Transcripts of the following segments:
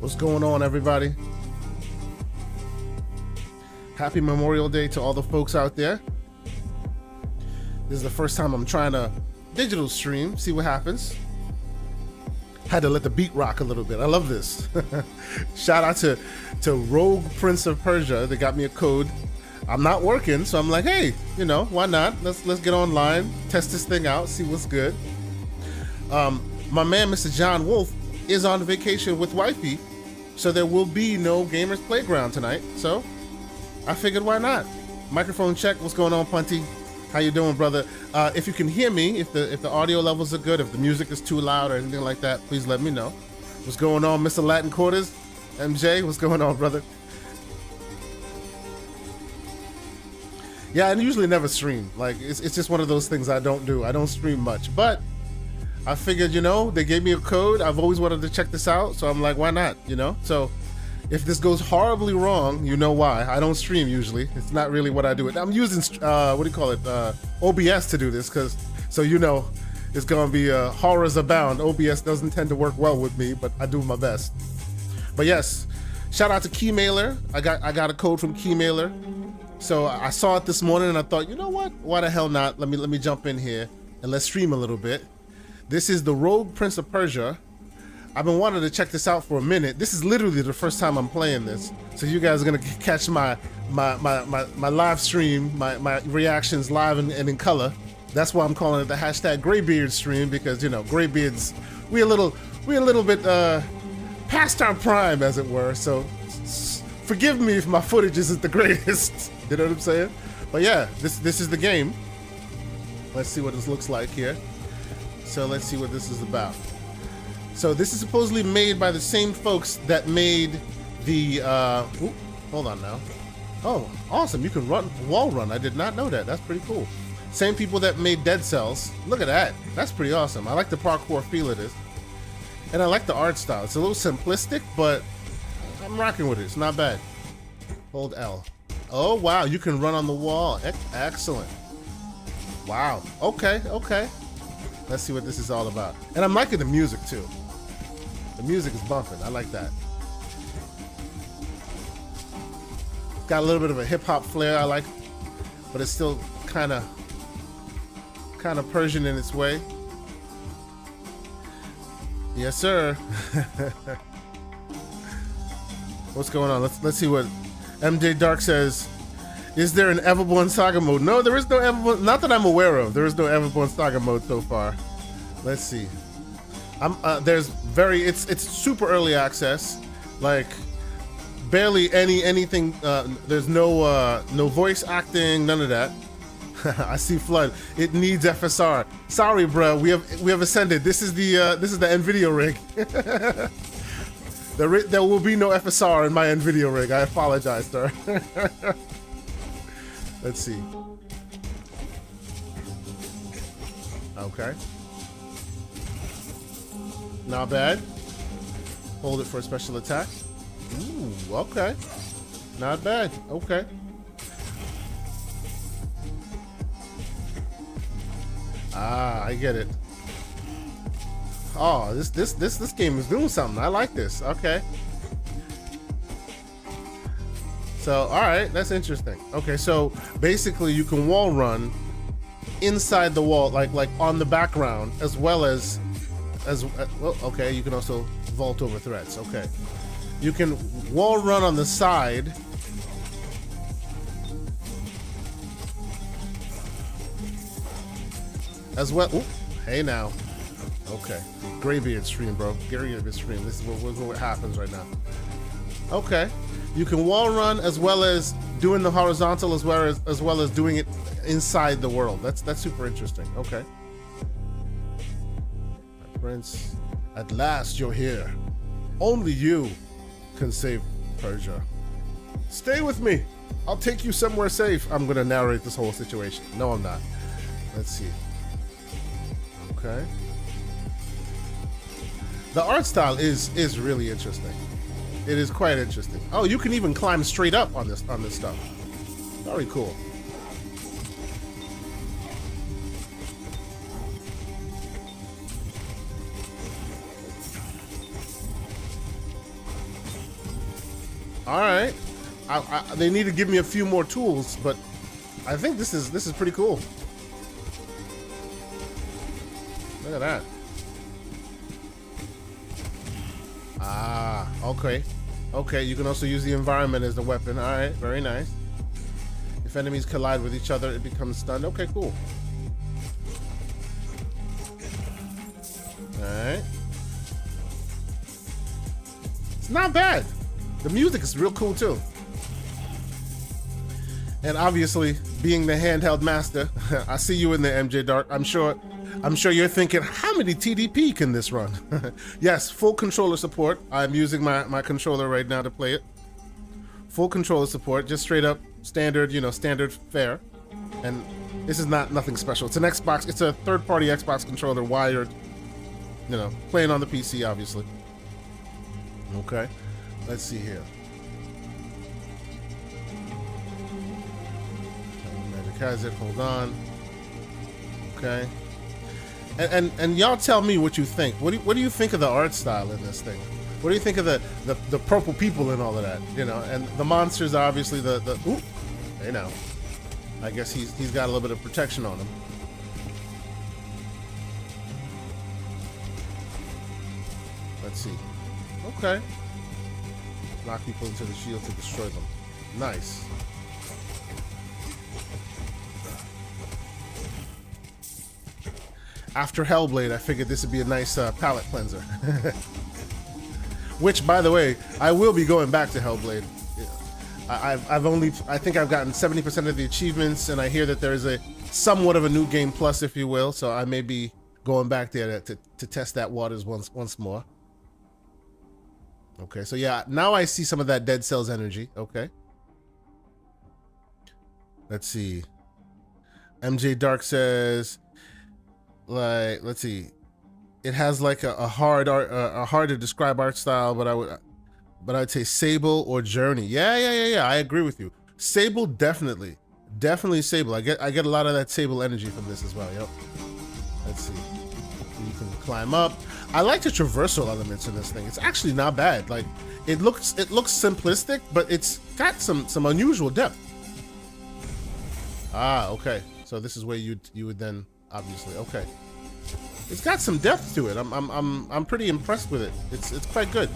What's going on, everybody? Happy Memorial Day to all the folks out there. This is the first time I'm trying to digital stream, see what happens. Had to let the beat rock a little bit. I love this. Shout out to Rogue Prince of Persia. They got me a code. I'm not working, so I'm like, hey, you know, why not? Let's get online, test this thing out, see what's good. My man, Mr. John Wolf, is on vacation with wifey, so there will be no Gamers Playground tonight. So I figured, why not? Microphone check. What's going on, Punty? How you doing, brother? If you can hear me, if the audio levels are good, if the music is too loud or anything like that, please let me know. What's going on, Mr. Latin Quarters? MJ, what's going on, brother? Yeah, I usually never stream. Like, it's just one of those things I don't do. I don't stream much, but I figured, you know, they gave me a code. I've always wanted to check this out, so I'm like, why not, you know? So if this goes horribly wrong, you know why. I don't stream usually. It's not really what I do. I'm using, what do you call it, OBS to do this, so you know it's gonna be horrors abound. OBS doesn't tend to work well with me, but I do my best. But yes, shout out to Keymailer. I got a code from Keymailer. So I saw it this morning and I thought, you know what? Why the hell not? Let me jump in here and let's stream a little bit. This is the Rogue Prince of Persia. I've been wanting to check this out for a minute. This is literally the first time I'm playing this. So you guys are gonna catch my live stream, my reactions live and in color. That's why I'm calling it the hashtag Greybeard stream, because you know, Greybeards, we a little bit past our prime, as it were. So forgive me if my footage isn't the greatest. You know what I'm saying? But yeah, this is the game. Let's see what this looks like here. So let's see what this is about. So this is supposedly made by the same folks that made the, hold on now. Oh, awesome, you can wall run. I did not know that. That's pretty cool. Same people that made Dead Cells. Look at that. That's pretty awesome. I like the parkour feel of this. And I like the art style. It's a little simplistic, but I'm rocking with it. It's not bad. Hold L. Oh, wow, you can run on the wall. Excellent. Wow, okay. Let's see what this is all about. And I'm liking the music too. The music is bumping. I like that. Got a little bit of a hip hop flair I like, but it's still kind of Persian in its way. Yes, sir. What's going on? Let's see what MJ Dark says. Is there an Everborn Saga mode? No, there is no Everborn, not that I'm aware of. There is no Everborn Saga mode so far. Let's see. It's super early access. Like barely anything. There's no voice acting, none of that. I see Flood. It needs FSR. Sorry, bro. We have ascended. This is the NVIDIA rig. There will be no FSR in my NVIDIA rig. I apologize, sir. Let's see. Okay. Not bad. Hold it for a special attack. Ooh, okay. Not bad. Okay. Ah, I get it. Oh, this game is doing something. I like this. Okay. So, all right, that's interesting. Okay, so basically you can wall run inside the wall, like on the background, as well as well, okay, you can also vault over threats. Okay. You can wall run on the side. As well. Ooh, hey now. Okay. Greybeard stream, bro. Greybeard stream. This is what happens right now. Okay. You can wall run as well as doing the horizontal as well as doing it inside the world. That's super interesting. Okay. My prince, at last you're here. Only you can save Persia. Stay with me. I'll take you somewhere safe. I'm gonna narrate this whole situation. No, I'm not. Let's see. Okay. The art style is really interesting. It is quite interesting. Oh, you can even climb straight up on this stuff. Very cool. All right. They need to give me a few more tools, but I think this is pretty cool. Look at that. Ah, okay. Okay, you can also use the environment as the weapon. All right, very nice. If enemies collide with each other, it becomes stunned. Okay, cool. All right. It's not bad. The music is real cool too. And obviously, being the handheld master, I see you in there, MJ Dark. I'm sure you're thinking, how many TDP can this run? Yes, full controller support. I'm using my controller right now to play it. Full controller support, just straight up standard, standard fare. And this is nothing special. It's an Xbox, it's a third-party Xbox controller wired, playing on the PC, obviously. Okay, let's see here. Magic hold on. Okay. And y'all tell me what you think. What do you think of the art style in this thing? What do you think of the purple people and all of that? And the monsters are obviously the ooh, hey now. I guess he's got a little bit of protection on him. Let's see. Okay. Lock people into the shield to destroy them. Nice. After Hellblade, I figured this would be a nice palate cleanser. Which, by the way, I will be going back to Hellblade. I think I've gotten 70% of the achievements, and I hear that there is a somewhat of a new game plus, if you will. So I may be going back there to test that waters once more. Okay, so yeah, now I see some of that Dead Cells energy. Okay. Let's see. MJ Dark says, like, let's see, it has like a hard to describe art style, but I'd say Sable or Journey. Yeah. I agree with you. Sable, definitely Sable. I get a lot of that Sable energy from this as well. Yep. Let's see. You can climb up. I like the traversal elements in this thing. It's actually not bad. Like, it looks simplistic, but it's got some unusual depth. Ah, okay. So this is where you would then obviously, okay. It's got some depth to it. I'm pretty impressed with it. It's quite good.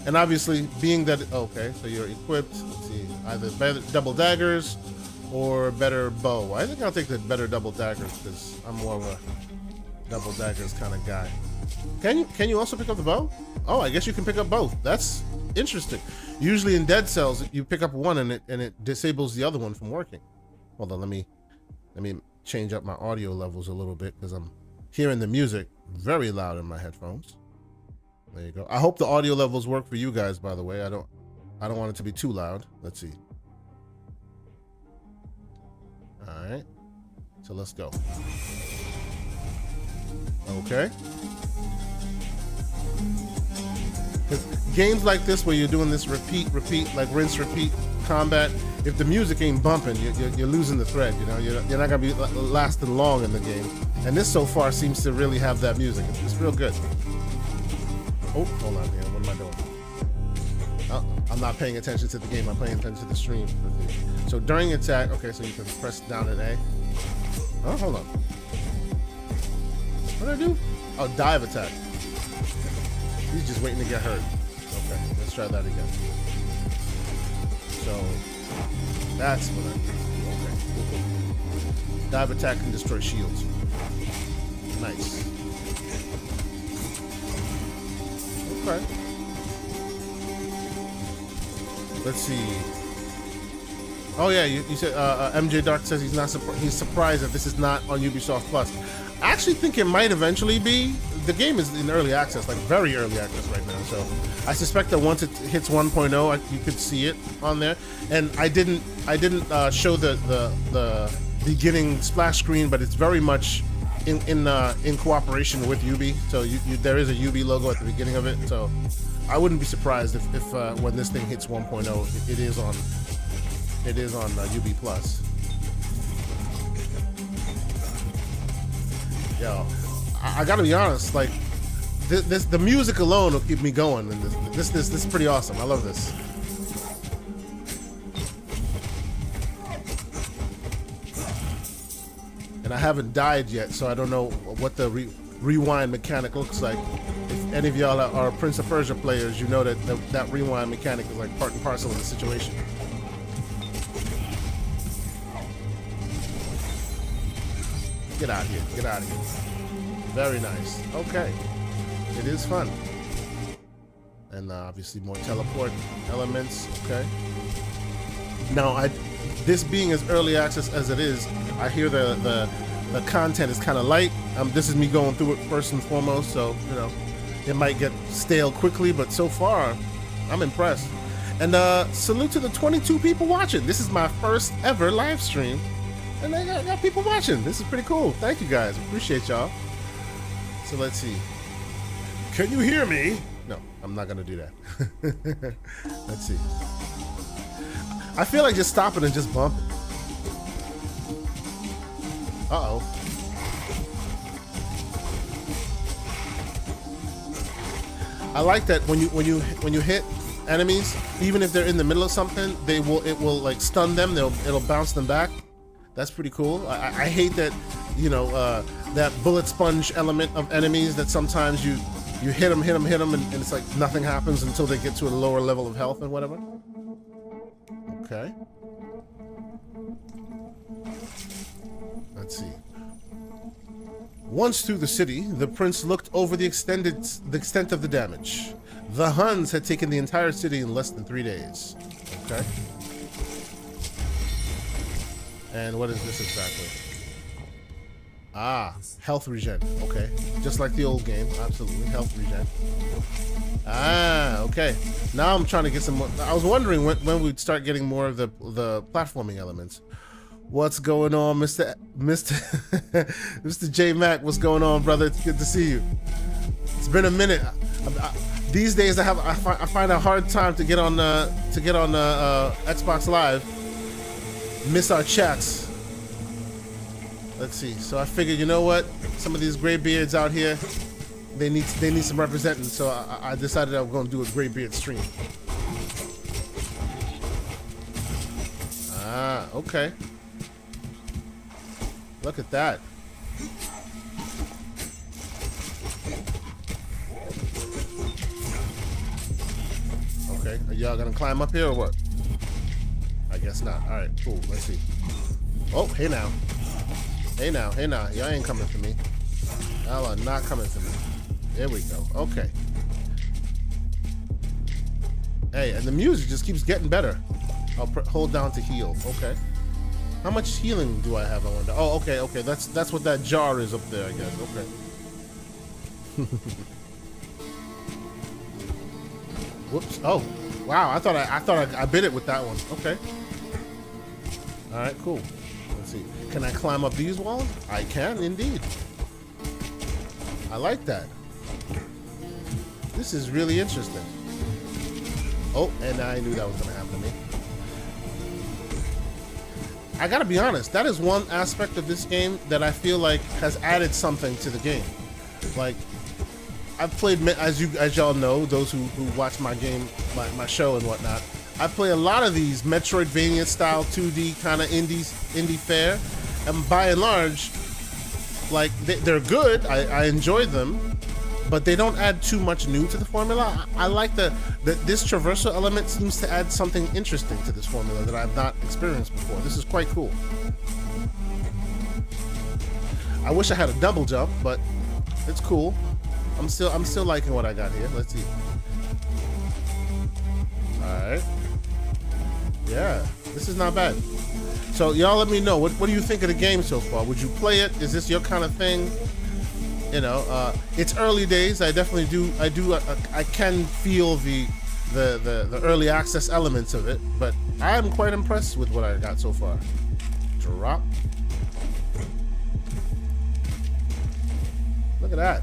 And obviously, being that, okay, so you're equipped. Let's see, either better double daggers or better bow. I think I'll take the better double daggers because I'm more of a double daggers kind of guy. Can you also pick up the bow? Oh, I guess you can pick up both. That's interesting. Usually in Dead Cells, you pick up one and it disables the other one from working. Hold on, let me change up my audio levels a little bit because I'm hearing the music very loud in my headphones. There you go. I hope the audio levels work for you guys, by the way. I don't want it to be too loud. Let's see. All right. So let's go. Okay. Because games like this where you're doing this repeat, like rinse, repeat combat, if the music ain't bumping, you're losing the thread, You're not going to be lasting long in the game. And this so far seems to really have that music. It's real good. Oh, hold on here. What am I doing? Oh, I'm not paying attention to the game. I'm paying attention to the stream. So during attack, okay, so you can press down and A. Oh, hold on. What did I do? Oh, dive attack. He's just waiting to get hurt. Okay, let's try that again. So that's what I do. Okay, cool. Dive attack can destroy shields. Nice. Okay. Let's see. Oh yeah, you said MJ Dark says he's surprised that this is not on Ubisoft Plus. I actually think it might eventually be. The game is in early access, like very early access right now. So I suspect that once it hits 1.0, you could see it on there. And I didn't show the beginning splash screen, but it's very much in cooperation with Ubi. So there is a Ubi logo at the beginning of it. So I wouldn't be surprised if when this thing hits 1.0, it is on Ubi Plus. Yo, I gotta be honest, like the music alone will keep me going, and this is pretty awesome. I love this. and I haven't died yet, so I don't know what the rewind mechanic looks like. If any of y'all are Prince of Persia players, you know that that rewind mechanic is like part and parcel of the situation. Get out of here, get out of here. Very nice. Okay, it is fun. And obviously more teleport elements. Okay. Now, this being as early access as it is, I hear the content is kind of light. This is me going through it first and foremost, so you know it might get stale quickly, but so far I'm impressed. And salute to the 22 people watching. This is my first ever live stream, and I got people watching. This is pretty cool. Thank you guys, appreciate y'all. So let's see. Can you hear me? No, I'm not gonna do that. Let's see. I feel like just stopping and just bumping. Uh-oh. I like that when you hit enemies, even if they're in the middle of something, it will like stun them. It'll bounce them back. That's pretty cool. I hate that, you know, that bullet sponge element of enemies that sometimes you hit them, and it's like nothing happens until they get to a lower level of health and whatever. Okay. Let's see. Once through the city, the prince looked over the extent of the damage. The Huns had taken the entire city in less than 3 days. Okay. And what is this exactly? Ah, health regen. Okay. Just like the old game. Absolutely. Health regen. Ah, okay. Now I'm trying to get some more. I was wondering when we'd start getting more of the platforming elements. What's going on, Mr. J Mac? What's going on, brother? It's good to see you. It's been a minute. These days I find a hard time to get on Xbox Live. Miss our chats. Let's see. So I figured, you know what? Some of these Greybeards out here, they need some representing. So I decided I was going to do a Greybeard stream. Ah, okay. Look at that. Okay, are y'all gonna climb up here or what? I guess not. All right, cool. Let's see. Oh, hey now. Hey now, hey now. Y'all ain't coming for me. Y'all are not coming for me. There we go. Okay. Hey, and the music just keeps getting better. I'll hold down to heal. Okay. How much healing do I have? I wonder. Oh, okay, okay. That's what that jar is up there, I guess. Okay. Whoops. Oh, wow. I thought I bit it with that one. Okay. All right, cool. Let's see. Can I climb up these walls? I can indeed. I like that. This is really interesting. Oh, and I knew that was gonna happen to me. I gotta be honest, that is one aspect of this game that I feel like has added something to the game. Like, I've played, as y'all know, those who watch my game, my show and whatnot, I play a lot of these Metroidvania style 2D kind of indie fare, and by and large, like they're good. I enjoy them, but they don't add too much new to the formula. I like that this traversal element seems to add something interesting to this formula that I've not experienced before. This is quite cool. I wish I had a double jump, but it's cool. I'm still liking what I got here. Let's see. All right. Yeah, this is not bad. So y'all let me know, what do you think of the game so far? Would you play it? Is this your kind of thing? You know, it's early days. I definitely do. I can feel the early access elements of it, but I'm quite impressed with what I got so far. Drop. Look at that.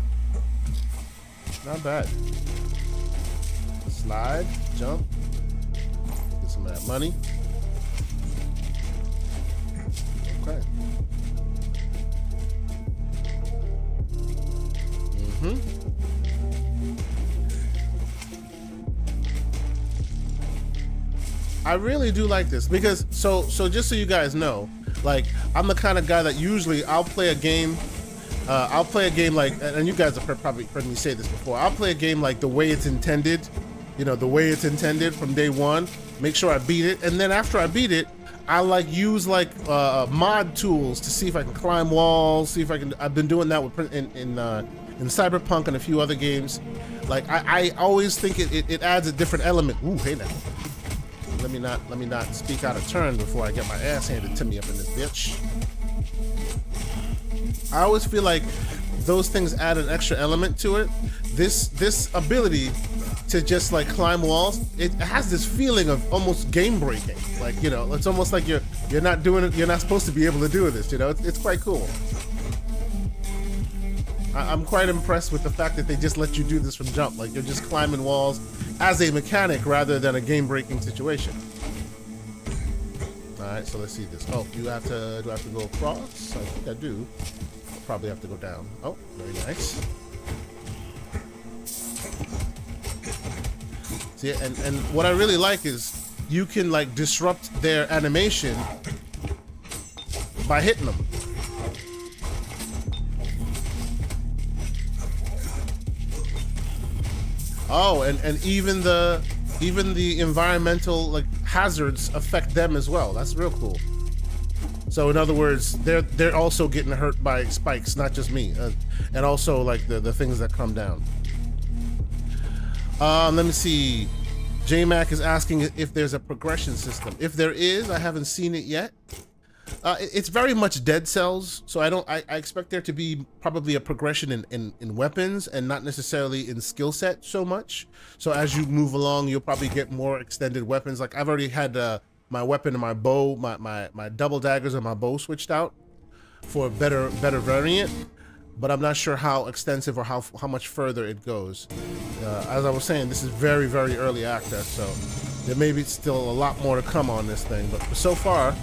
Not bad. Slide, jump. Get some of that money. Okay. I really do like this because so just so you guys know, Like, I'm the kind of guy that usually I'll play a game like, and you guys have probably heard me say this before, I'll play a game like the way it's intended, you know, the way it's intended from day one, make sure I beat it, and then after I beat it, I like use like mod tools to see if I can climb walls, see if I can, I've been doing that with in Cyberpunk and a few other games. Like, I always think it adds a different element. Ooh, hey now. Let me not speak out of turn before I get my ass handed to me up in this bitch. I always feel like those things add an extra element to it. This ability to just like climb walls, it has this feeling of almost game breaking. Like, you know, it's almost like you're not doing it, you're not supposed to be able to do this, you know. It's quite cool. I'm quite impressed with the fact that they just let you do this from jump. Like, you're just climbing walls as a mechanic rather than a game-breaking situation. All right, so let's see this. Oh, do I have to go across? I think I do. I'll probably have to go down. Oh, very nice. See, and what I really like is you can like disrupt their animation by hitting them. Oh, and even the environmental like hazards affect them as well. That's real cool. So in other words, they're also getting hurt by spikes, not just me, and also like the things that come down. Let me see. JMac is asking if there's a progression system. If there is, I haven't seen it yet. It's very much Dead Cells, so I expect there to be probably a progression in weapons and not necessarily in skill set so much. So as you move along, you'll probably get more extended weapons. Like, I've already had my weapon and my bow, my double daggers and my bow switched out for a better variant, but I'm not sure how extensive or how much further it goes. As I was saying, this is very, very early access, so there may be still a lot more to come on this thing, but so far,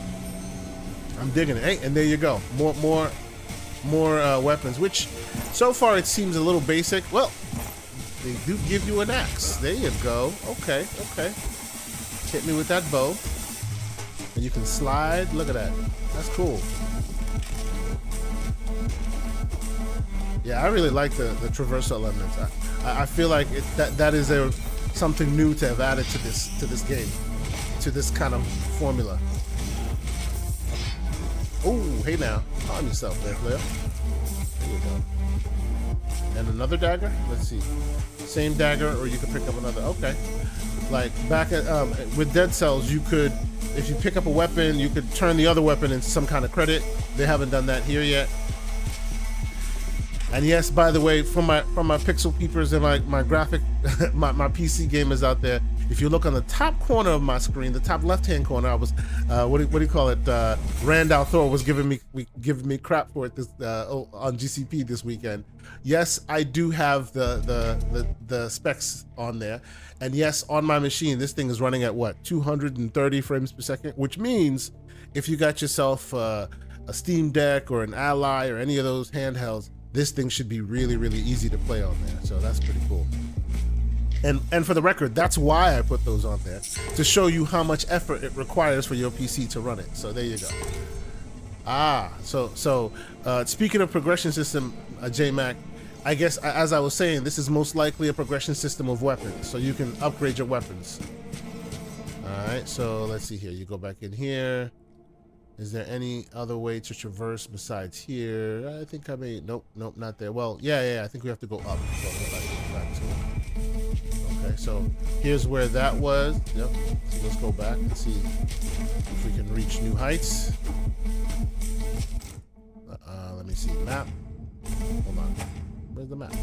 I'm digging it. Hey, and there you go. More weapons, which so far it seems a little basic. Well, they do give you an axe. There you go. Okay. Hit me with that bow. And you can slide. Look at that. That's cool. Yeah, I really like the traversal elements. I feel like that is something new to have added to this game, to this kind of formula. Oh, hey now. Calm yourself there, player. There you go. And another dagger? Let's see. Same dagger, or you can pick up another. Okay. Like, back at, with Dead Cells, you could, if you pick up a weapon, you could turn the other weapon into some kind of credit. They haven't done that here yet. And yes, by the way, from my pixel peepers and my graphic, my PC gamers out there, if you look on the top corner of my screen, the top left-hand corner, I was, what do you call it? Randall Thor was giving me crap for it on GCP this weekend. Yes, I do have the specs on there, and yes, on my machine, this thing is running at what, 230 frames per second, which means if you got yourself a Steam Deck or an Ally or any of those handhelds, this thing should be really, really easy to play on there. So that's pretty cool. And for the record, that's why I put those on there, to show you how much effort it requires for your PC to run it. So there you go. So speaking of progression system, JMac, I guess, as I was saying, this is most likely a progression system of weapons, so you can upgrade your weapons. All right, so let's see here. You go back in here. Is there any other way to traverse besides here? I think I may, nope, not there. Well, yeah, I think we have to go up. So back to it. Okay, so here's where that was. Yep, so let's go back and see if we can reach new heights. Let me see, map. Hold on, where's the map?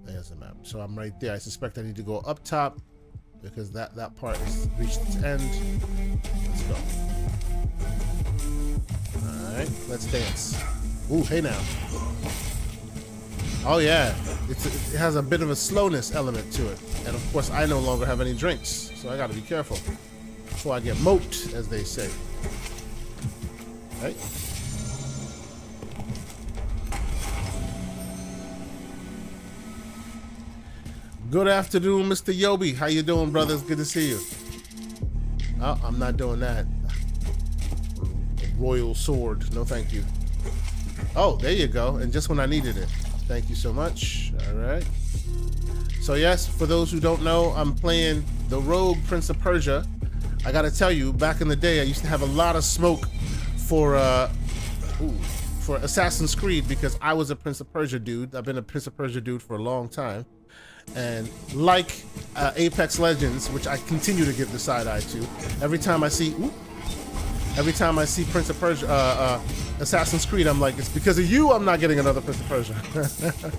There's the map. So I'm right there. I suspect I need to go up top, because that part has reached its end. Let's go. Alright, let's dance. Ooh, hey now. Oh yeah, it has a bit of a slowness element to it. And of course, I no longer have any drinks, so I gotta be careful before I get moped, as they say. Right? Good afternoon, Mr. Yobi. How you doing, brothers? Good to see you. Oh, I'm not doing that. royal sword. No, thank you. Oh, there you go. And just when I needed it. Thank you so much. All right. So yes, for those who don't know, I'm playing the Rogue Prince of Persia. I gotta tell you, back in the day, I used to have a lot of smoke for Assassin's Creed because I was a Prince of Persia dude. I've been a Prince of Persia dude for a long time. And like Apex Legends, which I continue to give the side eye to, every time I see Prince of Persia, Assassin's Creed, I'm like, it's because of you I'm not getting another Prince of Persia.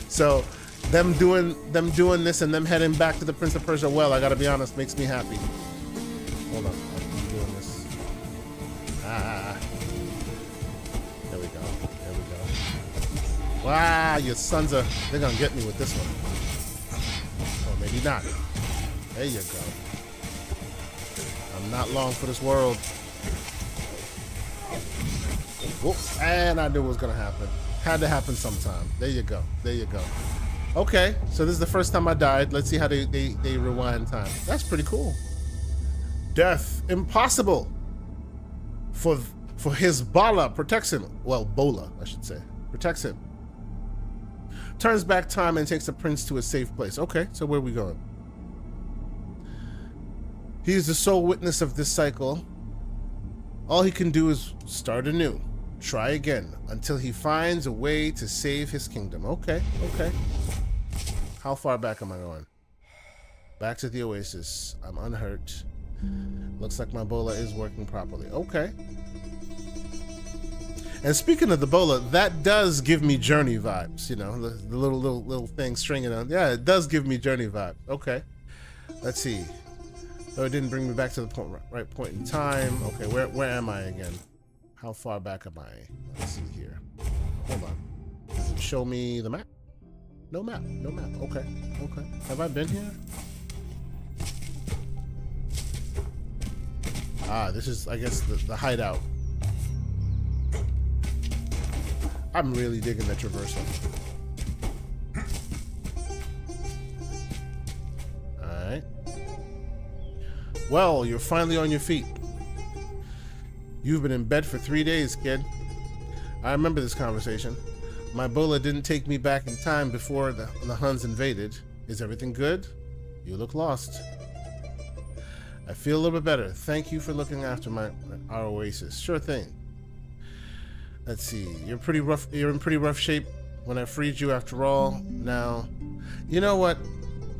So them doing this and them heading back to the Prince of Persia, well, I gotta be honest, makes me happy. Hold on, I'm doing this. There we go. Wow, you sons of, they're gonna get me with this one. Or maybe not. There you go. I'm not long for this world. Whoop, and I knew it was gonna happen. Had to happen sometime. There you go. Okay, so this is the first time I died. Let's see how they rewind time. That's pretty cool. Death impossible. For Hezbollah protects him. Well, Bola, I should say. Protects him. Turns back time and takes the prince to a safe place. Okay, so where are we going? He is the sole witness of this cycle. All he can do is start anew. Try again until he finds a way to save his kingdom. Okay. How far back am I going? Back to the Oasis. I'm unhurt. Looks like my Bola is working properly. Okay. And speaking of the Bola, that does give me Journey vibes. You know, the little thing stringing on. Yeah, it does give me Journey vibes. Okay. Let's see. Oh, it didn't bring me back to the right point in time. Okay, where am I again? How far back am I? Let's see here. Hold on. Does it show me the map? No map. Okay. Have I been here? Ah, this is, I guess, the hideout. I'm really digging the traversal. Alright. Well, you're finally on your feet. You've been in bed for 3 days, kid. I remember this conversation. My Bola didn't take me back in time before the Huns invaded. Is everything good? You look lost. I feel a little bit better. Thank you for looking after our Oasis. Sure thing. Let's see. You're in pretty rough shape when I freed you after all. Now, you know what?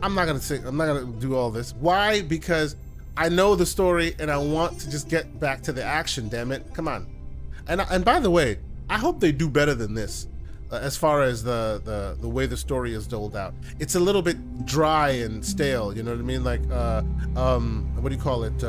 I'm not gonna do all this. Why? Because I know the story and I want to just get back to the action, damn it. Come on. And by the way, I hope they do better than this. As far as the way the story is doled out, it's a little bit dry and stale. You know what I mean? Like, what do you call it?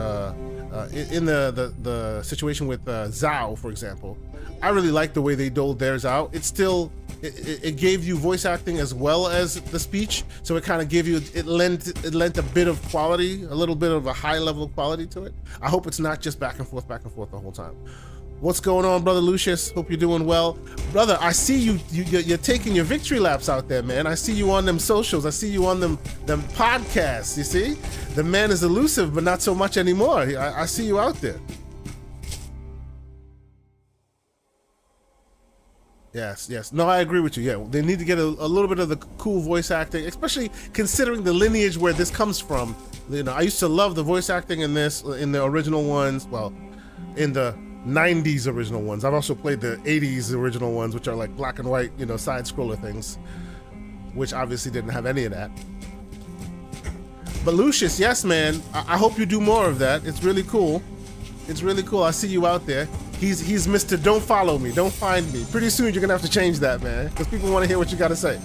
In the situation with Zhao, for example, I really like the way they doled theirs out. It's still, it gave you voice acting as well as the speech, so it kind of gave you, it lent a bit of quality, a little bit of a high level quality to it. I hope it's not just back and forth the whole time. What's going on, brother Lucius? Hope you're doing well. Brother, I see you're taking your victory laps out there, man. I see you on them socials. I see you on them podcasts, you see? The man is elusive, but not so much anymore. I see you out there. Yes. No, I agree with you. Yeah, they need to get a little bit of the cool voice acting, especially considering the lineage where this comes from. You know, I used to love the voice acting in the original ones. Well, in the 90s original ones. I've also played the 80s original ones, which are like black and white, you know, side scroller things, which obviously didn't have any of that. But Lucius, yes, man, I hope you do more of that. It's really cool. I see you out there. He's Mr. Don't follow me, don't find me. Pretty soon you're gonna have to change that, man, because people want to hear what you gotta say.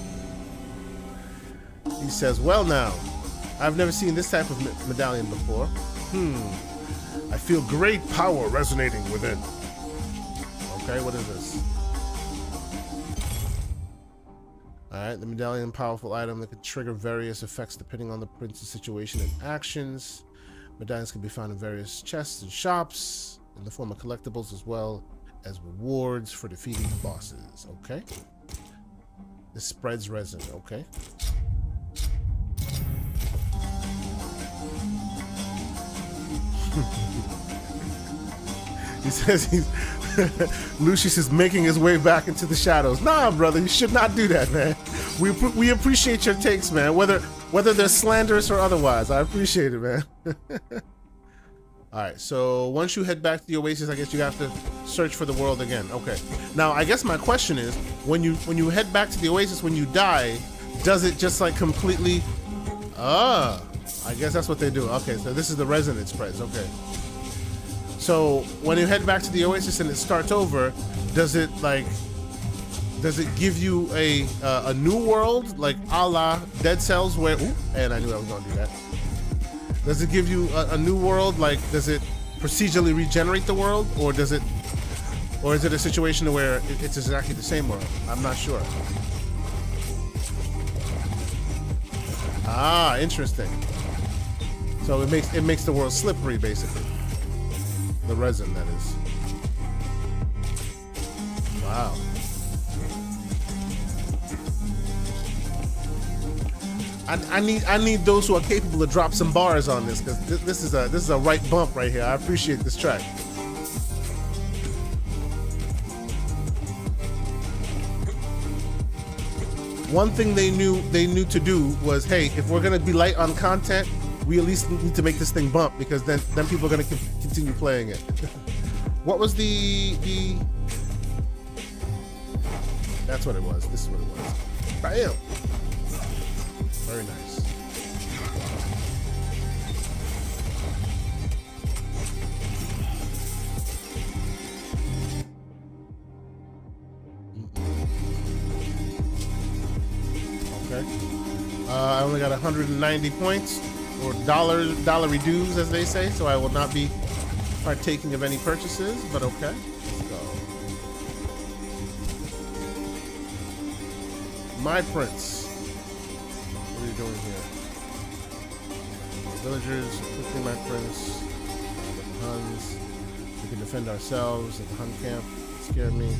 He says, well now, I've never seen this type of medallion before. I feel great power resonating within. Okay, what is this? Alright, the medallion, powerful item that can trigger various effects depending on the prince's situation and actions. Medallions can be found in various chests and shops in the form of collectibles as well as rewards for defeating bosses. Okay. This spreads resin. Okay. He says he's Lucius is making his way back into the shadows. Nah, brother, you should not do that, man. We appreciate your takes, man. Whether they're slanderous or otherwise, I appreciate it, man. All right, so once you head back to the Oasis, I guess you have to search for the world again. Okay. Now, I guess my question is, when you head back to the Oasis, when you die, does it just like completely? I guess that's what they do. Okay, so this is the resonance price. Okay. So when you head back to the Oasis and it starts over, does it give you a new world like a la Dead Cells where? Ooh, and I knew I was gonna do that. Does it give you a new world? Like, does it procedurally regenerate the world, or is it a situation where it's exactly the same world? I'm not sure. Ah, interesting. So it makes the world slippery, basically. The resin, that is. Wow. I need those who are capable to drop some bars on this, because this is a right bump right here. I appreciate this track. One thing they knew to do was, hey, if we're gonna be light on content, we at least need to make this thing bump, because then people are gonna continue playing it. What was the? That's what it was. This is what it was. Bam. Very nice. Okay. I only got 190 points, or dollar dues, as they say, so I will not be partaking of any purchases, but okay. Let's go. My prince. What are you doing here? Villagers, quickly, my prince. The Huns. We can defend ourselves at the Hun camp. Scare me.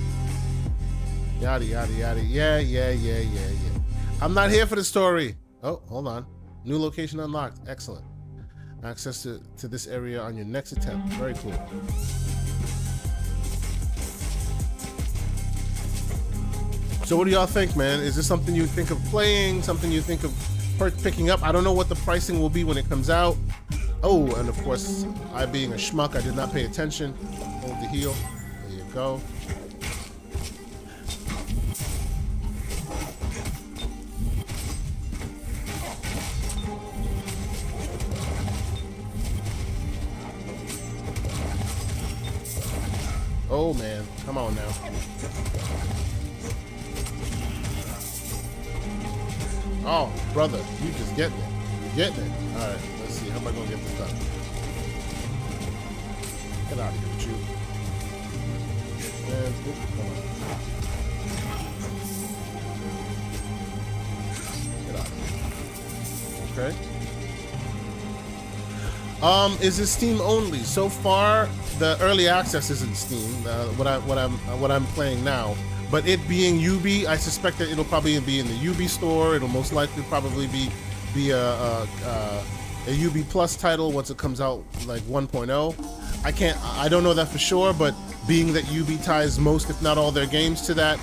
Yada, yada, yada. Yeah. I'm not here for the story. Oh, hold on. New location unlocked. Excellent. Access to this area on your next attempt. Very cool. So what do y'all think, man? Is this something you think of playing? Something you think of picking up? I don't know what the pricing will be when it comes out. Oh, and of course, I being a schmuck, I did not pay attention. Hold the heel. There you go. Oh man, come on now. Oh, brother, you just getting it. You're getting it. All right, let's see. How am I gonna get this done? Get out of here with you. And, come on. Get out of here. Okay. Is it Steam only? So far, the early access is in Steam. What I'm playing now. But it being UB, I suspect that it'll probably be in the UB store. It'll most likely probably be a UB Plus title once it comes out, like 1.0. I don't know that for sure, but being that UB ties most, if not all, their games to that,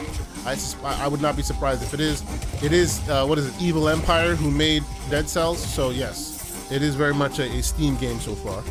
I would not be surprised if it is. It is what is it? Evil Empire, who made Dead Cells. So yes, it is very much a Steam game so far.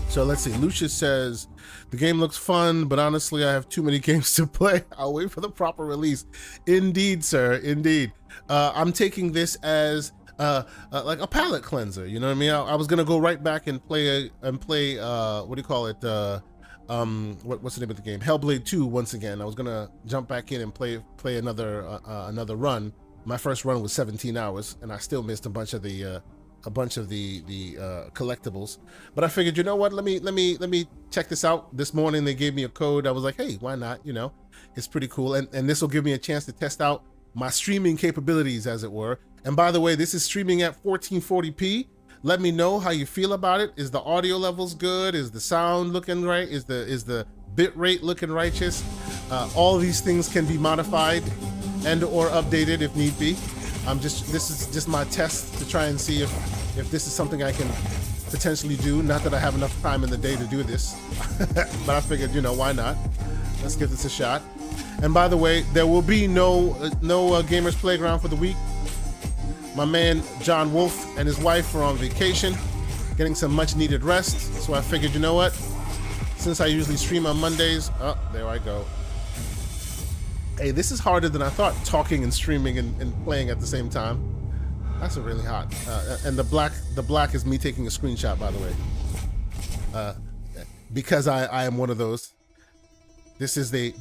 So let's see. Lucius says, the game looks fun, but honestly, I have too many games to play. I'll wait for the proper release. Indeed, sir. Indeed. I'm taking this as like a palate cleanser. You know what I mean? I was gonna go right back and play what do you call it? What's the name of the game? Hellblade 2 once again. I was gonna jump back in and play another run. My first run was 17 hours, and I still missed a bunch of the collectibles. But I figured, you know what? Let me check this out. This morning they gave me a code. I was like, hey, why not? You know, it's pretty cool, and this will give me a chance to test out my streaming capabilities, as it were. And by the way, this is streaming at 1440p. Let me know how you feel about it. Is the audio levels good? Is the sound looking right? Is the bit rate looking righteous? All these things can be modified and or updated if need be. This is just my test to try and see if this is something I can potentially do. Not that I have enough time in the day to do this, but I figured, you know, why not? Let's give this a shot. And by the way, there will be no Gamers Playground for the week. My man John Wolf and his wife are on vacation, getting some much needed rest. So I figured, you know what? Since I usually stream on Mondays, oh, there I go. Hey, this is harder than I thought, talking and streaming and playing at the same time. That's really hot. And the black is me taking a screenshot, by the way. Because I am one of those. This is the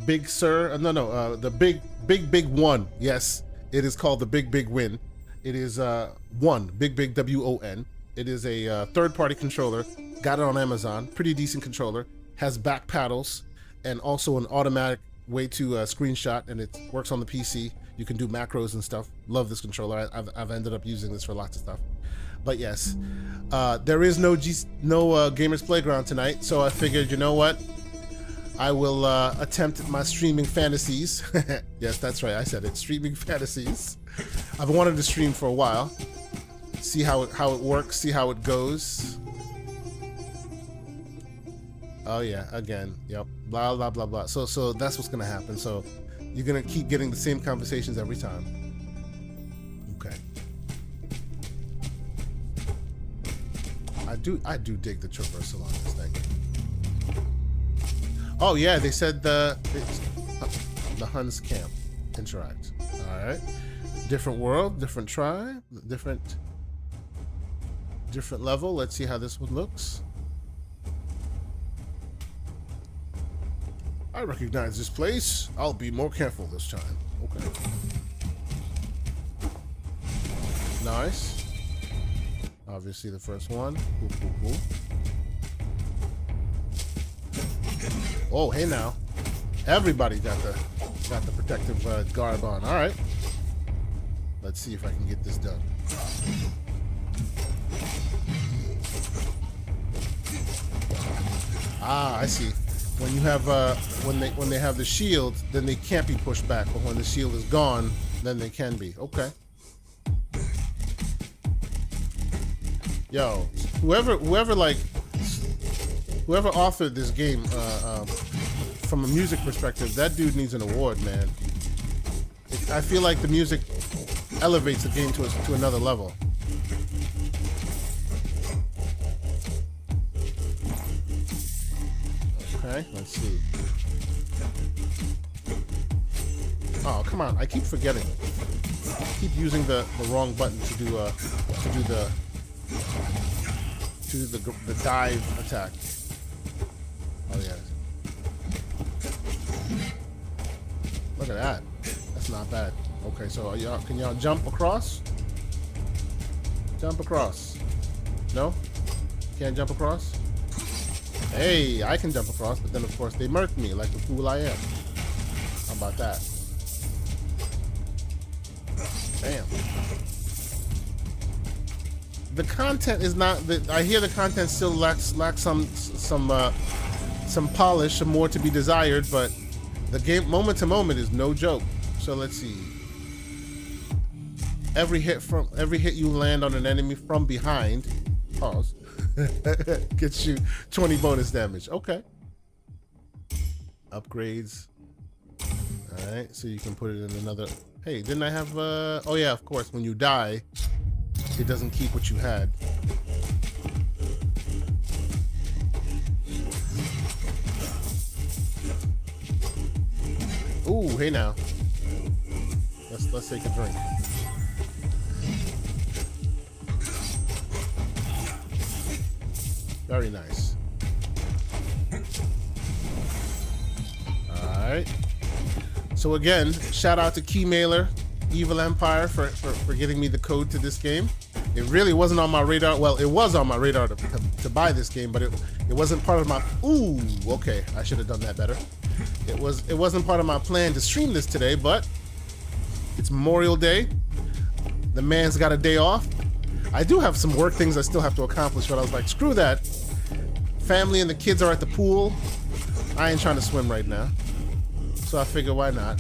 Big Sur, the big one. Yes, it is called the Big Win. It is one, Big WON. It is a third-party controller. Got it on Amazon. Pretty decent controller. Has back paddles and also an automatic way to screenshot, and it works on the PC. You can do macros and stuff. Love this controller. I've ended up using this for lots of stuff. But yes, there is no Gamers Playground tonight, so I figured, you know what? I will attempt my streaming fantasies. Yes, that's right. I said it. Streaming fantasies. I've wanted to stream for a while. See how it works. See how it goes. Oh yeah, again. Yep. Blah blah blah blah. So that's what's gonna happen. So you're gonna keep getting the same conversations every time. Okay. I do dig the traversal on this thing. Oh yeah, they said the Huns camp interact. All right, different world, different tribe, different level. Let's see how this one looks. I recognize this place. I'll be more careful this time. Okay. Nice. Obviously the first one. Cool. Oh, hey now. Everybody got the protective garb on. All right. Let's see if I can get this done. Ah, I see. When you have when they have the shield, then they can't be pushed back. But when the shield is gone, then they can be. Okay. Yo, whoever authored this game, from a music perspective, that dude needs an award, man. I feel like the music elevates the game to another level. Okay, let's see. Oh, come on! I keep forgetting. I keep using the wrong button to do the dive attack. Oh yeah. Look at that. That's not bad. Okay, so can y'all jump across? Jump across. No? Can't jump across? Hey, I can jump across, but then of course they murked me like the fool I am. How about that? Damn. The content is not. I hear the content still lacks some polish, some more to be desired, but the game moment to moment is no joke. So let's see. Every hit you land on an enemy from behind, pause, gets you 20 bonus damage. Okay. Upgrades. All right, so you can put it in another. Hey, didn't I have? Oh yeah, of course. When you die, it doesn't keep what you had. Ooh, hey now. Let's take a drink. Very nice. All right. So again, shout out to Keymailer, Evil Empire for getting me the code to this game. It really wasn't on my radar. Well, it was on my radar to buy this game, but it wasn't part of my. Ooh, okay. I should have done that better. It wasn't part of my plan to stream this today, but it's Memorial Day. The man's got a day off. I do have some work things I still have to accomplish, but I was like, screw that. Family and the kids are at the pool. I ain't trying to swim right now. So I figure, why not?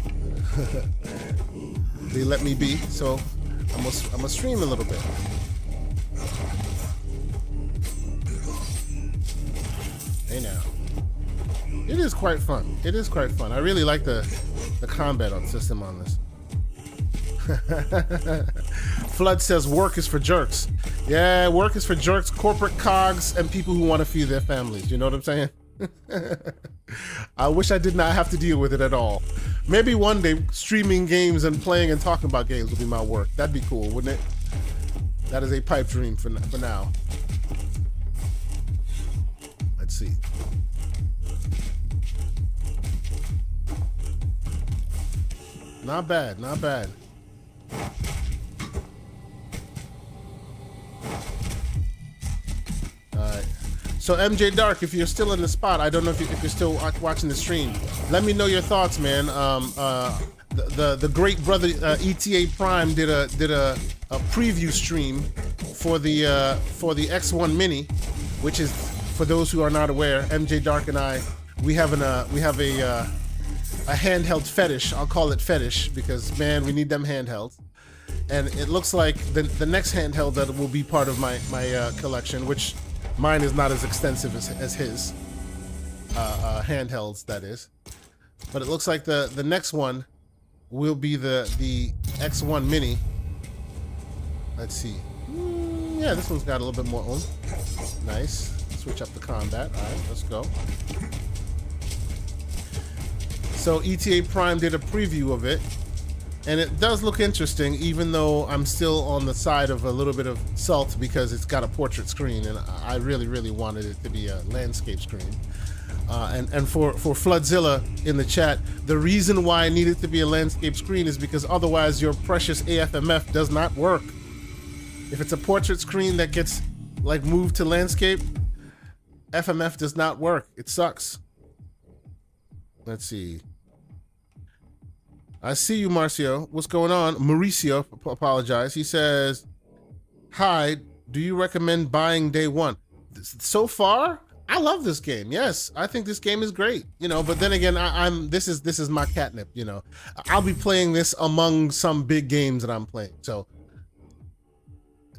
They let me be, so I'm gonna stream a little bit. Hey now. It is quite fun. It is quite fun. I really like the combat system on this. Flood says work is for jerks. Yeah, work is for jerks, corporate cogs, and people who want to feed their families. You know what I'm saying? I wish I did not have to deal with it at all. Maybe one day streaming games and playing and talking about games will be my work. That'd be cool, wouldn't it? That is a pipe dream for now. Let's see. Not bad, not bad. Alright. So MJ Dark, if you're still in the spot, I don't know if you're still watching the stream. Let me know your thoughts, man. The great brother ETA Prime did a preview stream for the X1 Mini, which is, for those who are not aware, MJ Dark and I, we have a handheld fetish. I'll call it fetish because, man, we need them handhelds. And it looks like the next handheld that will be part of my collection, which mine is not as extensive as his handhelds, that is. But it looks like the next one will be the X1 Mini. Let's see. Yeah, this one's got a little bit more oomph. Nice. Switch up the combat. All right, let's go. So ETA Prime did a preview of it, and it does look interesting, even though I'm still on the side of a little bit of salt because it's got a portrait screen, and I really, really wanted it to be a landscape screen. And for Floodzilla in the chat, the reason why I need it to be a landscape screen is because otherwise your precious AFMF does not work. If it's a portrait screen that gets like moved to landscape, FMF does not work. It sucks. Let's see. I see you, Marcio. What's going on? Mauricio, apologize. He says, hi, do you recommend buying day one? So far, I love this game. Yes, I think this game is great. You know, but then again, this is my catnip, you know. I'll be playing this among some big games that I'm playing. So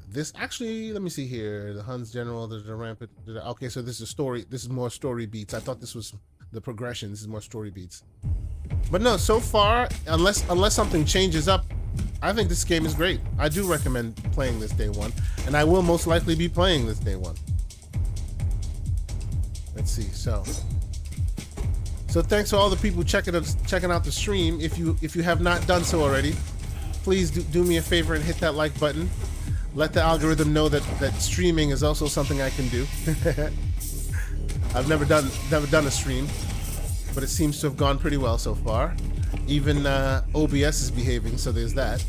this actually, let me see here. The Huns General, the Rampant. Okay, so this is story. This is more story beats. I thought this was the progression. This is more story beats. But no, so far, unless something changes up, I think this game is great. I do recommend playing this day one, and I will most likely be playing this day one. Let's see. So thanks to all the people checking out the stream. If you have not done so already, please do me a favor and hit that like button. Let the algorithm know that streaming is also something I can do. I've never done a stream, but it seems to have gone pretty well so far. Even OBS is behaving, so there's that.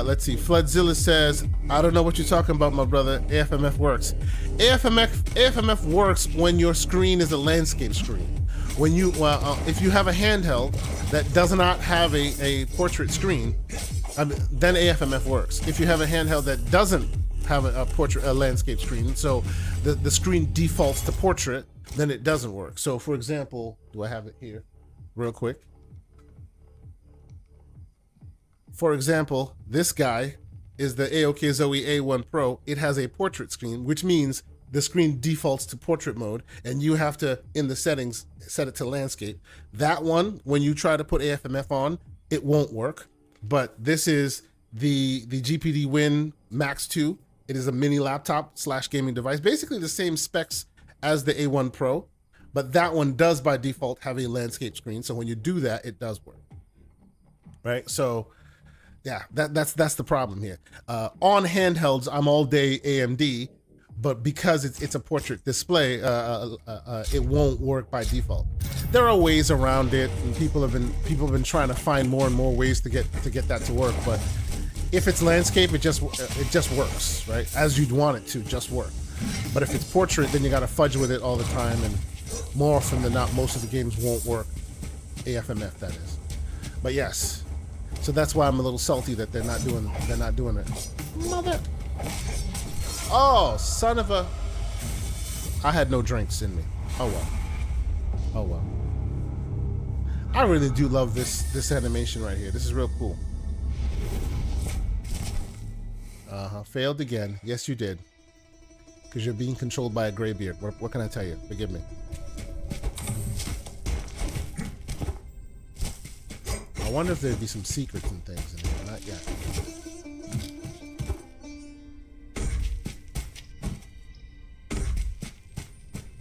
Let's see. Floodzilla says, I don't know what you're talking about, my brother. AFMF works. AFMF works when your screen is a landscape screen. When you, if you have a handheld that does not have a portrait screen, then AFMF works. If you have a handheld that doesn't have a landscape screen, so the screen defaults to portrait, then it doesn't work. So for example, do I have it here real quick? For example, this guy is the AOK Zoe A1 Pro. It has a portrait screen, which means the screen defaults to portrait mode, and you have to, in the settings, set it to landscape. That one, when you try to put AFMF on, it won't work. But this is the GPD Win Max 2. It is a mini laptop / gaming device, basically the same specs as the A1 Pro, but that one does by default have a landscape screen. So when you do that, it does work, right? So yeah, that's the problem here. On handhelds, I'm all day AMD, but because it's a portrait display, it won't work by default. There are ways around it, and people have been trying to find more and more ways to get that to work. But if it's landscape, it just works, right? As you'd want it to just work. But if it's portrait, then you got to fudge with it all the time, and more often than not, most of the games won't work. AFMF, that is. But yes, so that's why I'm a little salty that they're not doing it. Mother. Oh, son of a. I had no drinks in me. Oh well. Oh well. I really do love this animation right here. This is real cool. Failed again. Yes, you did. because you're being controlled by a Greybeard. What can I tell you? Forgive me. I wonder if there'd be some secrets and things in there. Not yet.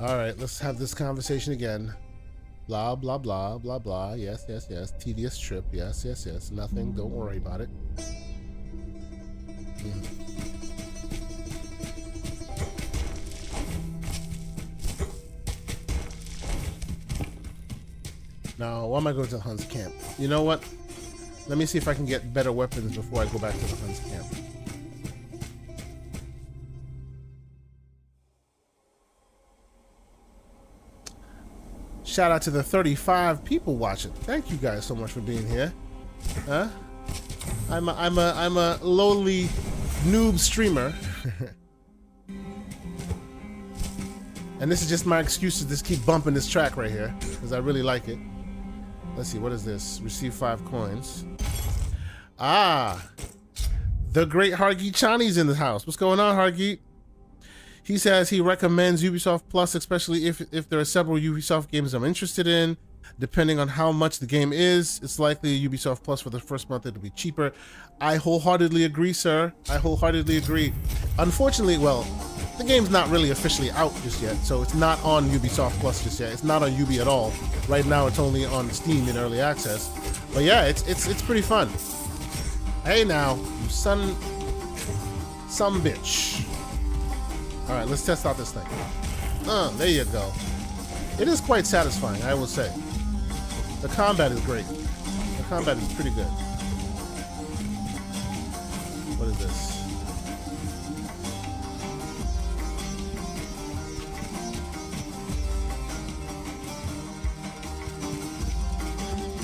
All right, let's have this conversation again. Blah, blah, blah, blah, blah. Yes, yes, yes. Tedious trip. Yes, yes, yes. Nothing. Don't worry about it. Now, why am I going to the Hun's camp? You know what? Let me see if I can get better weapons before I go back to the Hun's camp. Shout out to the 35 people watching. Thank you guys so much for being here. Huh? I'm a lowly noob streamer. And this is just my excuse to just keep bumping this track right here because I really like it. Let's see, what is this? Receive 5 coins. Ah, the great Hargeet Chani's in the house. What's going on, Hargeet? He says he recommends Ubisoft Plus, especially if there are several Ubisoft games I'm interested in. Depending on how much the game is, it's likely Ubisoft Plus for the first month it'll be cheaper. I wholeheartedly agree, sir. I wholeheartedly agree. Unfortunately, well, the game's not really officially out just yet, so it's not on Ubisoft Plus just yet. It's not on Ubi at all. Right now, it's only on Steam in early access. But yeah, it's pretty fun. Hey now, you some bitch. All right, let's test out this thing. There you go. It is quite satisfying, I will say. The combat is great. The combat is pretty good. What is this?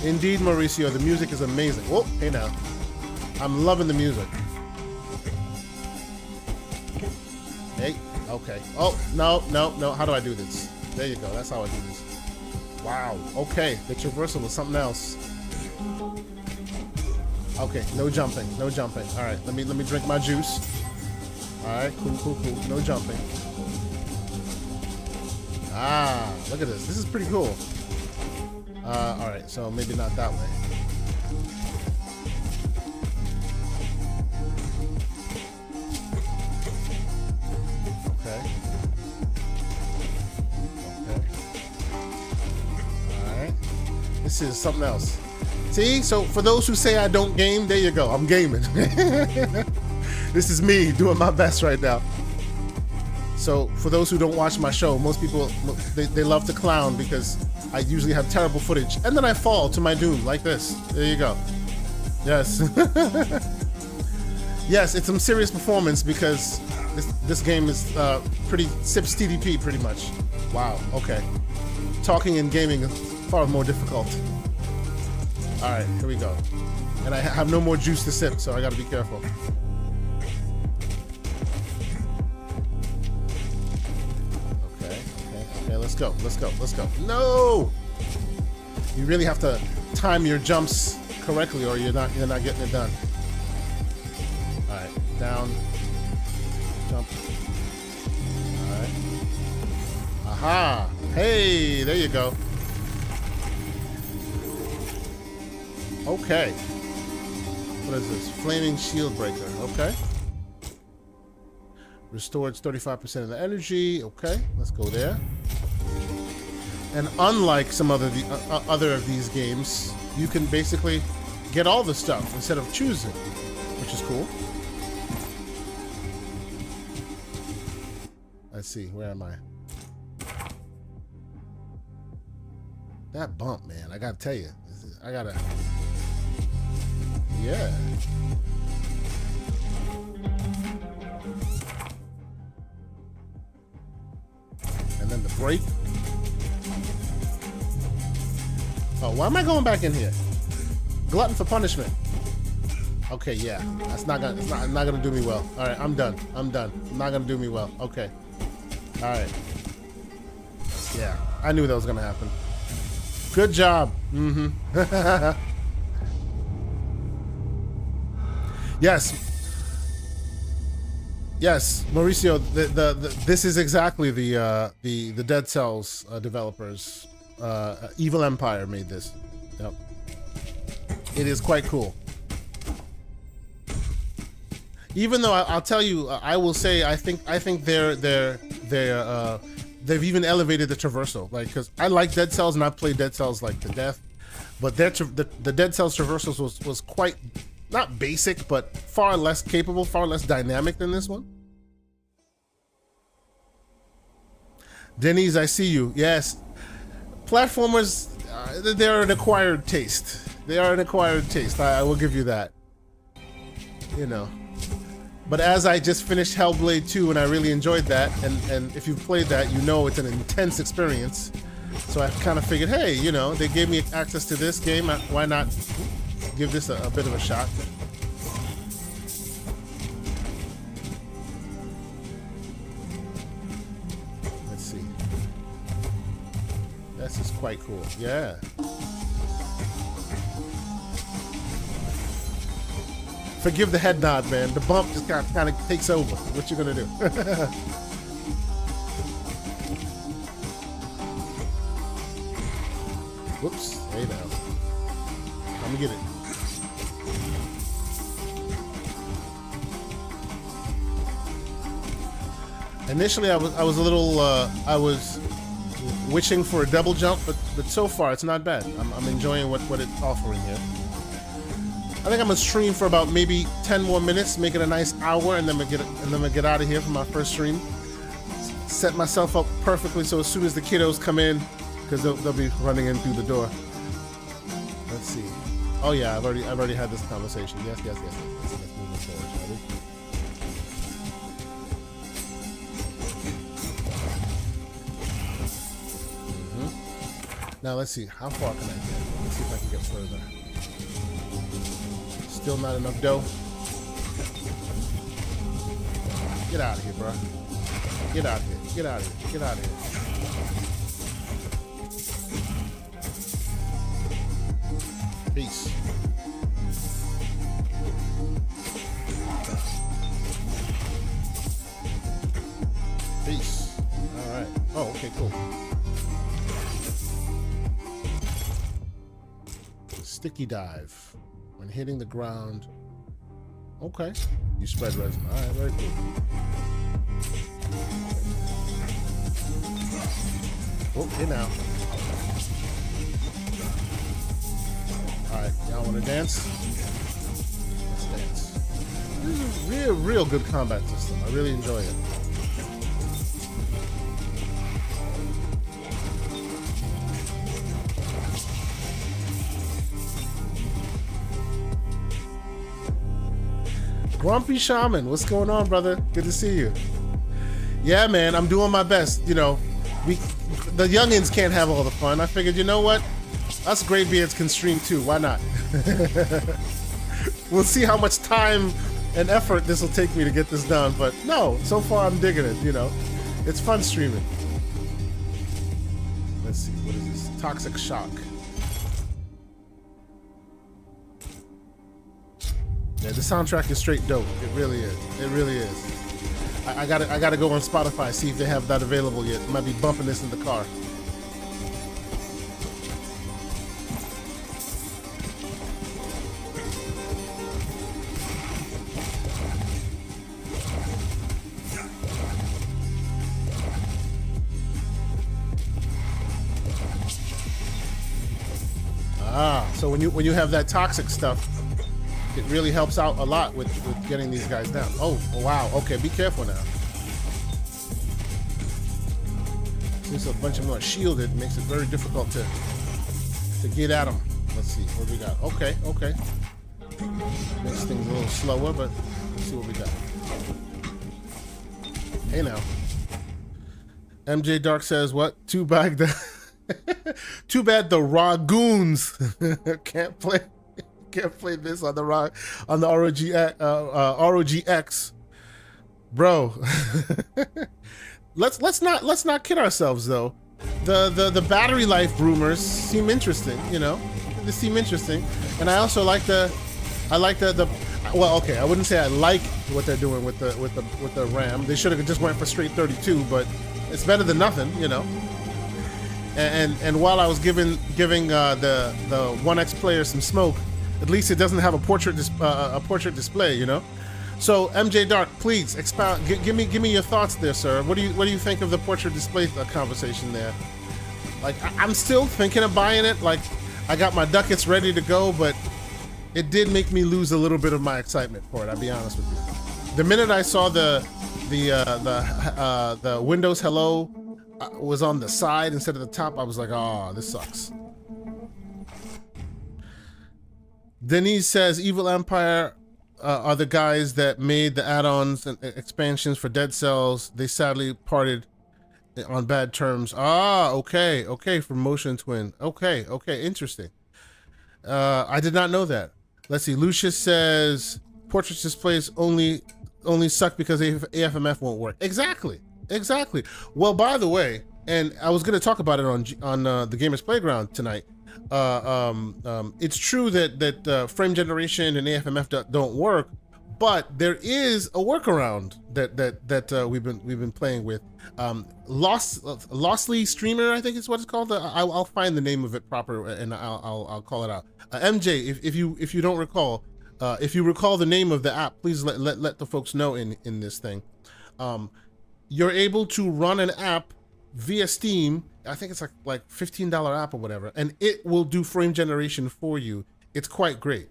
Indeed, Mauricio, the music is amazing. Oh, hey now. I'm loving the music. Hey, okay. Oh, no. How do I do this? There you go. That's how I do this. Wow. Okay. The traversal is something else. Okay. No jumping. No jumping. All right. Let me drink my juice. All right. Cool. No jumping. Ah, look at this. This is pretty cool. All right. So maybe not that way. This is something else. See, so for those who say I don't game, there you go. I'm gaming. This is me doing my best right now. So for those who don't watch my show, most people, they love to clown because I usually have terrible footage. And then I fall to my doom like this. There you go. Yes. Yes, it's some serious performance because this game is pretty sips TDP pretty much. Wow, okay. Talking and gaming is far more difficult. All right, here we go. And I have no more juice to sip, so I gotta be careful. Okay, let's go. No! You really have to time your jumps correctly or you're not getting it done. All right, down, jump. All right. Aha! Hey, there you go. Okay. What is this? Flaming shield breaker. Okay. Restores 35% of the energy. Okay, let's go there. And unlike some other of these games, you can basically get all the stuff instead of choosing, which is cool. Let's see, where am I? That bump, man, I gotta tell you. Yeah. And then the brake. Oh, why am I going back in here? Glutton for punishment. Okay, yeah. That's not gonna do me well. All right, I'm done. Not gonna do me well. Okay. All right. Yeah, I knew that was gonna happen. Good job. Mm-hmm. Yes. Yes, Mauricio. This is exactly the Dead Cells developers. Evil Empire made this. Yep. It is quite cool. Even though I'll tell you, I will say I think they've even elevated the traversal. Like, because I like Dead Cells and I played Dead Cells like to death, but the Dead Cells traversals was quite not basic, but far less capable, far less dynamic than this one. Denise, I see you. Yes, platformers, they're an acquired taste. They are an acquired taste. I will give you that. You know. But as I just finished Hellblade 2 and I really enjoyed that, and if you've played that, you know it's an intense experience. So I kind of figured, hey, you know, they gave me access to this game, why not give this a bit of a shot? Let's see. This is quite cool, yeah. Forgive the head nod, man. The bump just kind of takes over. What you gonna do? Whoops. Hey now. Let me get it. Initially, I was a little. I was wishing for a double jump, but so far it's not bad. I'm enjoying what it's offering here. I think I'm gonna stream for about maybe 10 more minutes, make it a nice hour, and then I'm gonna get out of here for my first stream. Set myself up perfectly so as soon as the kiddos come in, because they'll be running in through the door. Let's see. Oh yeah, I've already had this conversation. Yes. Let's move forward, shall we? Now let's see. How far can I get? Let's see if I can get further. Still not enough dough. Get out of here, bro. Get out of here. Get out of here. Get out of here. Peace. Peace. All right. Oh, okay, cool. Sticky dive. When hitting the ground. Okay. You spread resin. Alright, very cool. Okay now. Alright, y'all wanna dance? Let's dance. This is a real good combat system. I really enjoy it. Grumpy Shaman, what's going on, brother? Good to see you. Yeah, man, I'm doing my best. You know, the youngins can't have all the fun. I figured, you know what? Us Greybeards can stream too. Why not? We'll see how much time and effort this will take me to get this done. But no, so far I'm digging it. You know, it's fun streaming. Let's see, what is this? Toxic Shock. Yeah, the soundtrack is straight dope. It really is. It really is. I gotta go on Spotify, see if they have that available yet. Might be bumping this in the car. Ah, so when you have that toxic stuff, it really helps out a lot with getting these guys down. Oh, wow. Okay, be careful now. Since a bunch of them are shielded, it makes it very difficult to get at them. Let's see what we got. Okay. Makes things a little slower, but let's see what we got. Hey now. MJ Dark says what? Too bad the Ragoons can't play this on the ROGX, bro. let's not kid ourselves though. The battery life rumors seem interesting, you know. They seem interesting, and I also like the well, okay, I wouldn't say I like what they're doing with the RAM. They should have just went for straight 32, but it's better than nothing, you know. And while I was giving the One X player some smoke, at least it doesn't have a portrait display, you know. So MJ Dark, please expound. Give me your thoughts there, sir. What do you think of the portrait display conversation there? Like, I'm still thinking of buying it. Like, I got my ducats ready to go, but it did make me lose a little bit of my excitement for it. I'll be honest with you. The minute I saw the Windows Hello was on the side instead of the top, I was like, oh, this sucks. Denise says Evil Empire are the guys that made the add-ons and expansions for Dead Cells. They sadly parted on bad terms. Ah, okay, from Motion Twin. Okay, interesting. I did not know that. Let's see. Lucius says portrait displays only suck because AFMF won't work. Exactly. Well, by the way, and I was going to talk about it on the Gamers Playground tonight. It's true that frame generation and AFMF don't work, but there is a workaround that we've been playing with. Lostly Streamer, I think is what it's called. I'll find the name of it proper and I'll call it out. MJ, if you don't recall, if you recall the name of the app, please let the folks know in this thing. You're able to run an app via Steam. I think it's like $15 app or whatever, and it will do frame generation for you. It's quite great.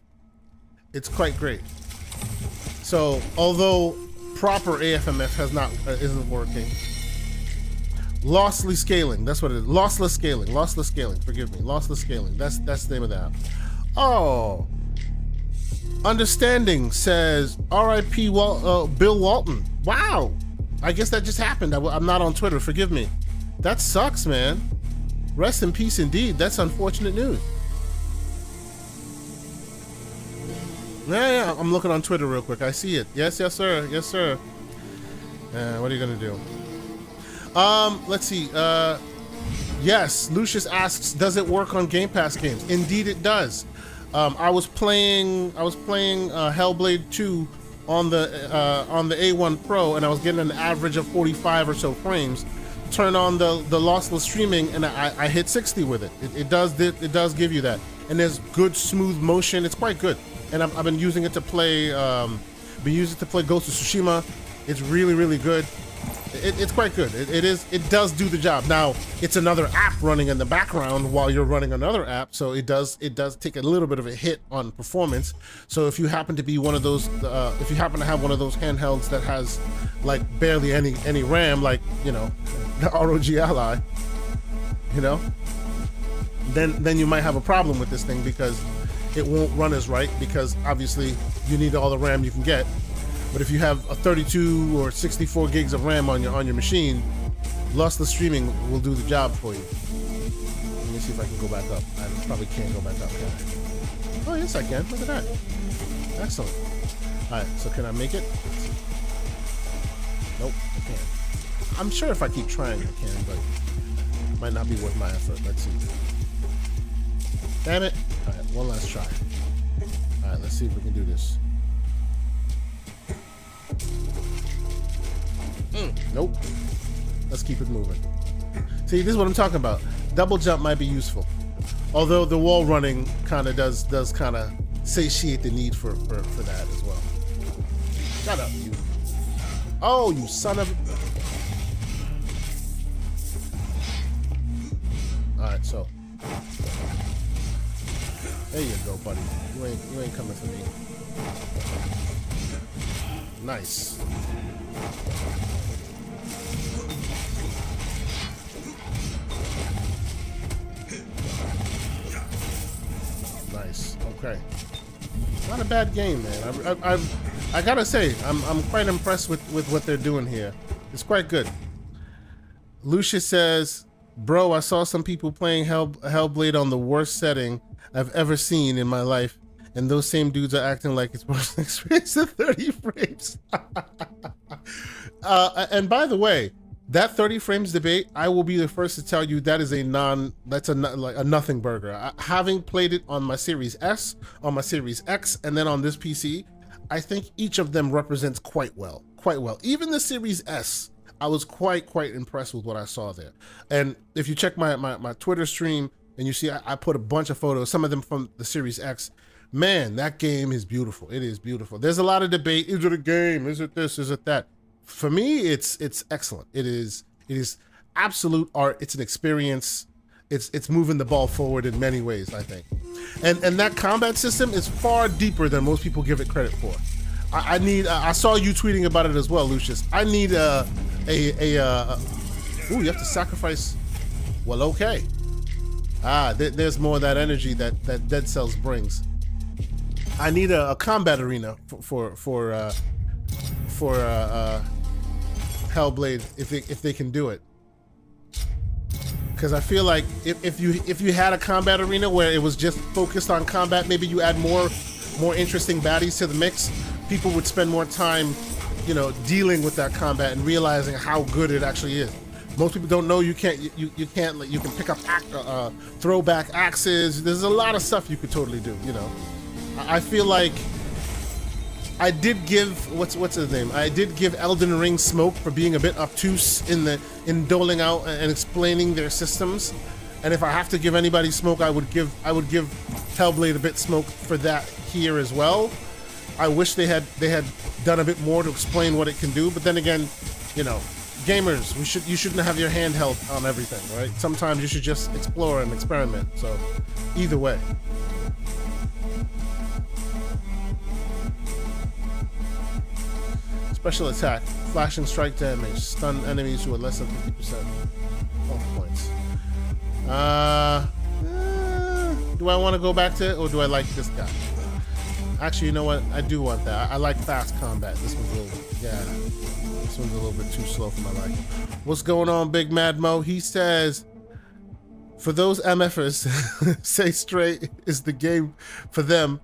So although proper AFMF isn't working, lossless scaling, that's what it is. Lossless scaling, forgive me. Lossless scaling, that's the name of the app. Oh, Understanding says R.I.P. Bill Walton. Wow, I guess that just happened. I'm not on Twitter, forgive me. That sucks, man. Rest in peace indeed. That's unfortunate news. Yeah, I'm looking on Twitter real quick. I see it. Yes, sir. What are you gonna do? Let's see. Yes, Lucius asks, does it work on Game Pass games? Indeed it does. I was playing Hellblade 2 on the A1 Pro, and I was getting an average of 45 or so frames. Turn on the lossless streaming, and I hit 60 with it. It does give you that, and there's good smooth motion. It's quite good, and I've been using it to play. Ghost of Tsushima. It's really good. It's quite good. It does do the job. Now it's another app running in the background while you're running another app, so it does take a little bit of a hit on performance. So if you happen to be one of those, if you happen to have one of those handhelds that has like barely any RAM, like, you know, the ROG Ally, you know, then you might have a problem with this thing because it won't run as right, because obviously you need all the RAM you can get. But if you have a 32 or 64 gigs of RAM on your machine, lossless streaming will do the job for you. Let me see if I can go back up. I probably can't go back up, can I? Oh, yes, I can. Look at that. Excellent. All right, so can I make it? Nope, I can't. I'm sure if I keep trying, I can, but it might not be worth my effort. Let's see. Damn it. All right, one last try. All right, let's see if we can do this. Nope. Let's keep it moving. See, this is what I'm talking about. Double jump might be useful, although the wall running kind of does kind of satiate the need for that as well. Shut up, you. Oh, you son of. All right, so there you go, buddy. You ain't coming for me. Nice. Nice. Okay. Not a bad game, man. I gotta say, I'm quite impressed with what they're doing here. It's quite good. Lucius says, "Bro, I saw some people playing Hellblade on the worst setting I've ever seen in my life, and those same dudes are acting like it's most experience at 30 frames." And by the way, that 30 frames debate, I will be the first to tell you that is a nothing burger. Having played it on my Series S, on my Series X, and then on this PC, I think each of them represents quite well. Even the Series S, I was quite impressed with what I saw there. And if you check my Twitter stream and you see I put a bunch of photos, some of them from the Series X, man, that game is beautiful. It is beautiful. There's a lot of debate. Is it a game? Is it this? Is it that? For me, it's excellent. It is absolute art. It's an experience. It's moving the ball forward in many ways, I think. And that combat system is far deeper than most people give it credit for. I saw you tweeting about it as well, Lucius. I need ooh, you have to sacrifice. Well, okay. There's more of that energy that Dead Cells brings. I need a combat arena for Hellblade if they can do it. Because I feel like if you had a combat arena where it was just focused on combat, maybe you add more interesting baddies to the mix, people would spend more time, you know, dealing with that combat and realizing how good it actually is. Most people don't know you can pick up throwback axes. There's a lot of stuff you could totally do, you know. I feel like I did give what's his name? I did give Elden Ring smoke for being a bit obtuse in doling out and explaining their systems. And if I have to give anybody smoke, I would give Hellblade a bit smoke for that here as well. I wish they had done a bit more to explain what it can do. But then again, you know, gamers, you shouldn't have your handheld on everything, right? Sometimes you should just explore and experiment. So either way. Special attack, flashing strike damage, stun enemies who are less than 50% health points. Do I want to go back to it, or do I like this guy? Actually, you know what? I do want that. I like fast combat. This one's this one's a little bit too slow for my liking. What's going on, Big Mad Mo? He says, for those MFers, say straight is the game for them.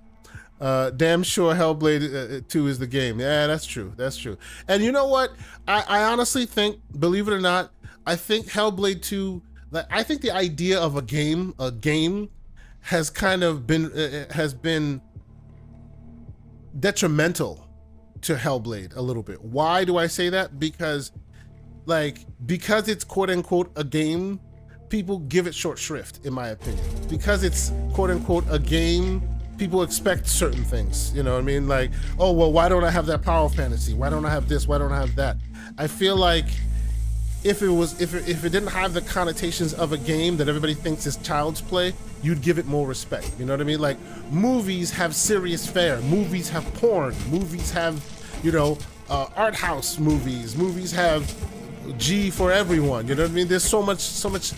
Damn sure Hellblade 2 is the game. Yeah, that's true. That's true. And you know what? I honestly think, believe it or not, I think Hellblade 2, I think the idea of a game has kind of been detrimental to Hellblade a little bit. Why do I say that? Because it's quote unquote a game, people give it short shrift, in my opinion. Because it's quote unquote a game, people expect certain things, you know what I mean? Like, oh, well, why don't I have that power fantasy? Why don't I have this? Why don't I have that? I feel like if it didn't have the connotations of a game that everybody thinks is child's play, you'd give it more respect. You know what I mean? Like, movies have serious fare. Movies have porn. Movies have, you know, art house movies. Movies have G for everyone. You know what I mean? There's so much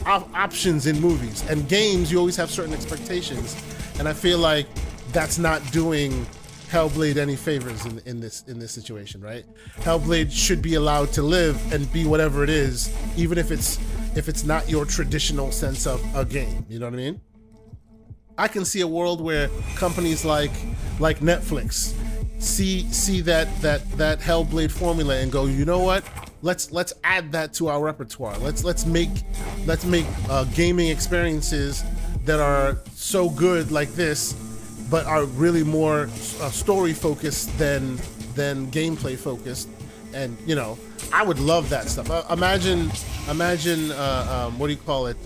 options in movies. And games, you always have certain expectations. And I feel like that's not doing Hellblade any favors in this situation, right? Hellblade should be allowed to live and be whatever it is, even if it's not your traditional sense of a game. You know what I mean? I can see a world where companies like Netflix see that Hellblade formula and go, you know what? Let's add that to our repertoire. Let's make gaming experiences that are so good like this, but are really more story focused than gameplay focused. And you know, I would love that stuff. Imagine what do you call it?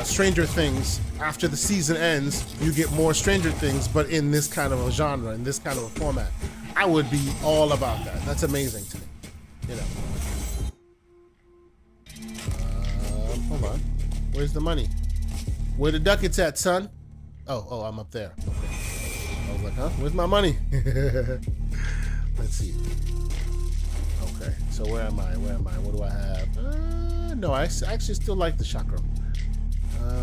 Stranger Things. After the season ends, you get more Stranger Things, but in this kind of a genre, in this kind of a format. I would be all about that. That's amazing to me. You know. Hold on. Where's the money? Where the ducats at, son? Oh, I'm up there. Okay. I was like, huh? Where's my money? Let's see. Okay, so where am I? What do I have? No, I actually still like the chakram.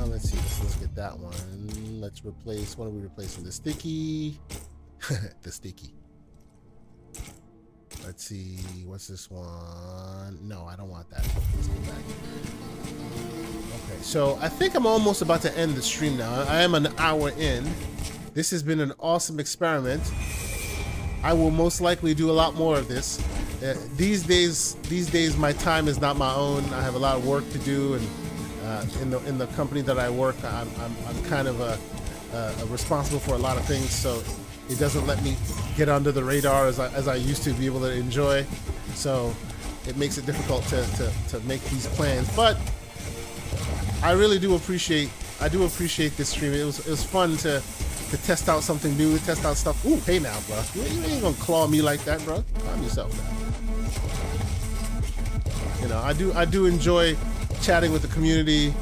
Let's see. Let's get that one. Let's replace. What are we replacing? The sticky. The sticky. Let's see. What's this one? No, I don't want that. Let's go back. Okay, so I think I'm almost about to end the stream now. I am an hour in. This has been an awesome experiment. I will most likely do a lot more of this. These days, my time is not my own. I have a lot of work to do, and in the company that I work, I'm kind of responsible for a lot of things. So It doesn't let me get under the radar as I used to be able to enjoy. So it makes it difficult to make these plans. But I really do appreciate this stream. It was fun to test out something new, to test out stuff. Ooh, hey now, bro. You ain't gonna claw me like that, bro. Calm yourself down. You know, I do enjoy chatting with the community,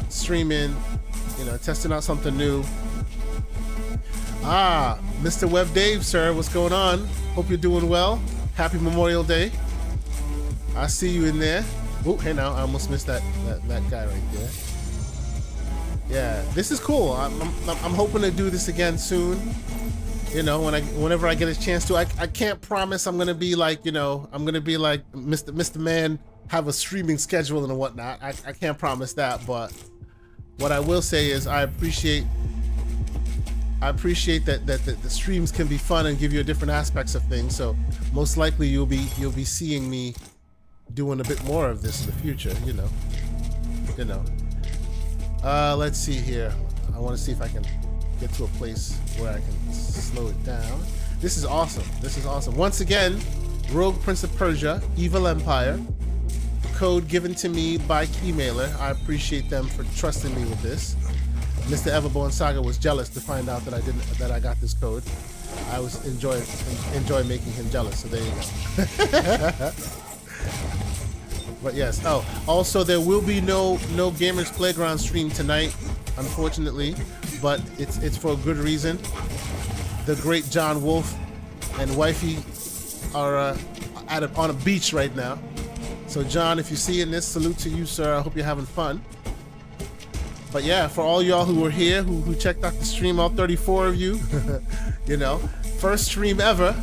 streaming, you know, testing out something new. Ah, Mr. Web Dave, sir, what's going on? Hope you're doing well. Happy Memorial Day. I see you in there. Oh, hey now, I almost missed that guy right there. Yeah, this is cool. I'm hoping to do this again soon. You know, whenever I get a chance to. I can't promise I'm gonna be like, you know, I'm gonna be like Mr. Man, have a streaming schedule and whatnot. I can't promise that, but what I will say is I appreciate that the streams can be fun and give you different aspects of things. So most likely you'll be seeing me doing a bit more of this in the future. You know. Let's see here. I want to see if I can get to a place where I can slow it down. This is awesome. This is awesome. Once again, Rogue Prince of Persia, Evil Empire. Code given to me by Keymailer. I appreciate them for trusting me with this. Mr. Everborn Saga was jealous to find out that I got this code. I was enjoy making him jealous. So there you go. But yes. Oh, also there will be no Gamers Playground stream tonight, unfortunately, but it's for a good reason. The great John Wolf and wifey are on a beach right now. So John, if you're seeing this, salute to you, sir. I hope you're having fun. But yeah, for all y'all who were here, who checked out the stream, all 34 of you, you know, first stream ever,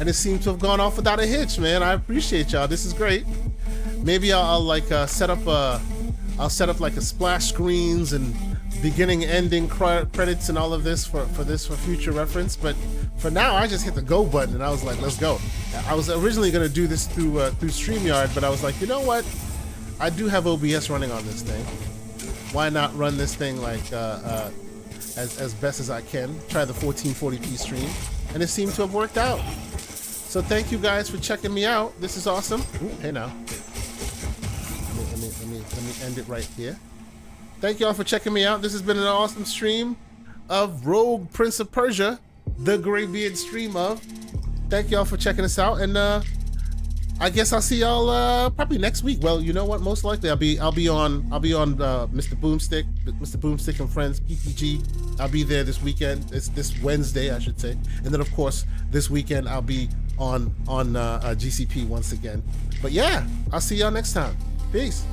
and it seemed to have gone off without a hitch, man. I appreciate y'all. This is great. Maybe I'll like set up like a splash screens and beginning, ending credits and all of this for future reference. But for now, I just hit the go button and I was like, let's go. I was originally gonna do this through StreamYard, but I was like, you know what? I do have OBS running on this thing. Why not run this thing like as best as I can? Try the 1440p stream, and it seemed to have worked out. So thank you guys for checking me out. This is awesome. Ooh, hey now. Let me end it right here. Thank y'all for checking me out. This has been an awesome stream of Rogue Prince of Persia, the Greybeard stream of. Thank y'all for checking us out, and I guess I'll see y'all probably next week. Well, you know what? Most likely I'll be on Mr. Boomstick and Friends PPG. I'll be there this weekend. It's this Wednesday, I should say. And then of course this weekend I'll be on GCP once again. But yeah, I'll see y'all next time. Peace.